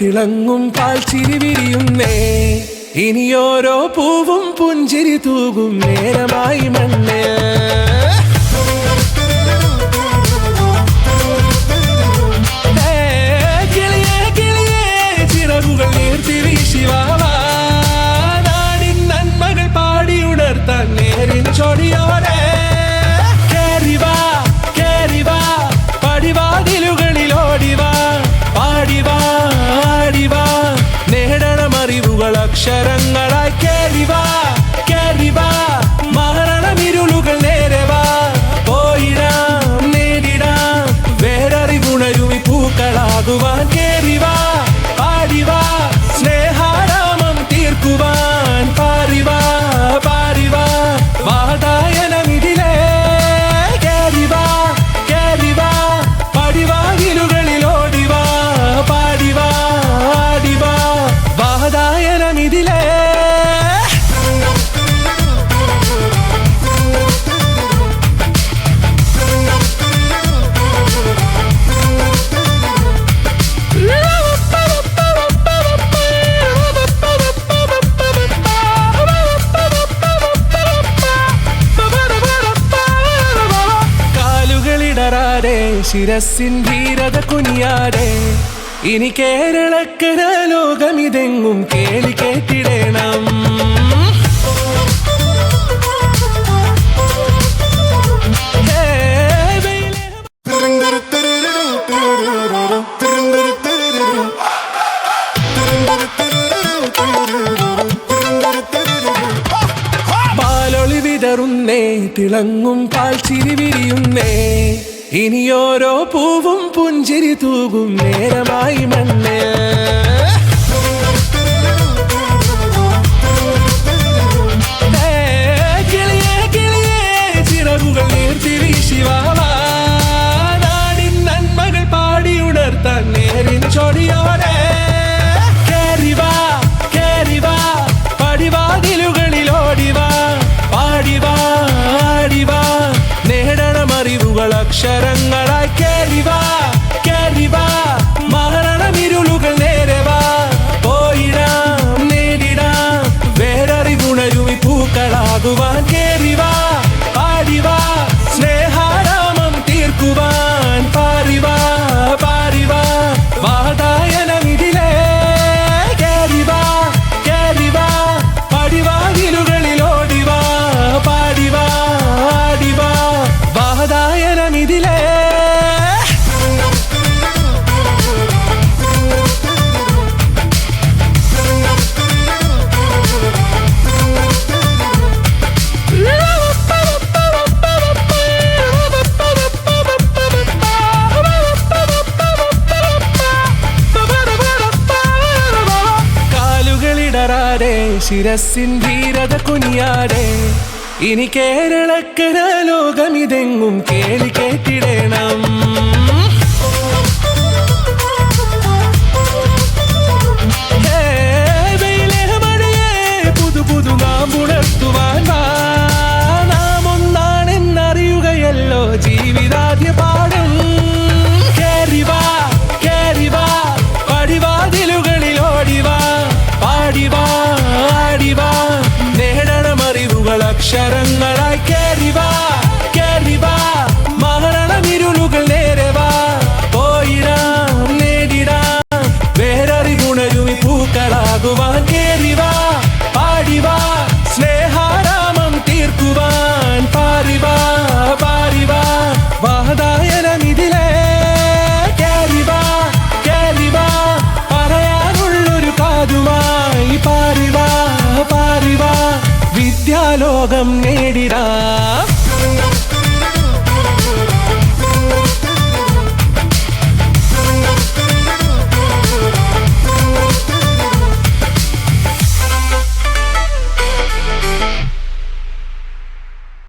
തിളങ്ങും പാൽച്ചിരി വിരിയുന്നേ. ഇനിയോരോ പൂവും പുഞ്ചിരി തൂകും നേരമായി മണ്ണേ. കിളിയേ കിളിയേ ചിറകുകൾ നീർത്തിവീശി വാവാ. നാടിൻ നന്മകൾ പാടിയുണർത്താൻ നേരിൻ ചൊടിയോടെ. കേറിവാ കേറിവാ പടിവാതിലുകളിൽ ഓടിവാ. പാടിവാ ആടിവാ നേടണം അറിവുകൾ അക്ഷരങ്ങളായി. കേറിവാ കേറിവാ മരണമിരുളുകൾ നേരവാ. പോയിടാം നേടിടാം വേററിവുണരുമി പൂക്കളാകുവാൻ. കേറിവാ പാടിവാ സ്നേഹാരാമം തീർക്കുവാൻ. പാറിവാ പാറിവാ വാതായനമിതിലേ. കേറിവാ കേറിവാ പടിവാതിലുകളിൽ ഓടിവാ. പാടിവാ ആടിവാ വാതായനമിതിലേ. ശിരസിൻ ധീരത കുനിയാടെ. ഇനി കേരളക്കര ലോകമിതെങ്ങും കേളി കേട്ടിടണം. പാലൊളി വിതറുന്നേ തിളങ്ങും പാൽച്ചിരി വിരിയുന്നേ. ഇനിയോരോ പൂവും പുഞ്ചിരി തൂകും നേരമായി മണ്ണേ. കിളിയേ കിളിയേ ചിറകുകൾ നീർത്തിവീശി വാവാ. നാടിൻ നന്മകൾ പാടിയുണർത്താൻ നേരിൻ ചൊടിയോടെ. കേറിവാ കേറിവാ പടിവാതിലുകളിൽ ഓടിവാ. പാടിവാ ആടിവാ നേടണം അറിവുകൾ അക്ഷരങ്ങളായി. കേറിവാ കേറിവാ മരണമിരുളുകൾ നേരവാ. പോയിടാം നേടിടാം വേററിവുണരുമി പൂക്കളാകുവാൻ. കേറിവാ പാടിവാ സ്നേഹാരാമം തീർക്കുവാൻ. പാറിവാ പാറിവാ വാതായനമിതിലേ. കേറിവാ കേറിവാ പടിവാതിലുകളിൽ ഓടിവാ. പാടിവാ ആടിവാ വാതായനമിതിലേ. കാലുകളിടറാതെ ശിരസിൻ ധീരത കുനിയാടെ. ഇനി കേരളക്കര ലോകമിതെങ്ങും കേളി കേട്ടിടണം.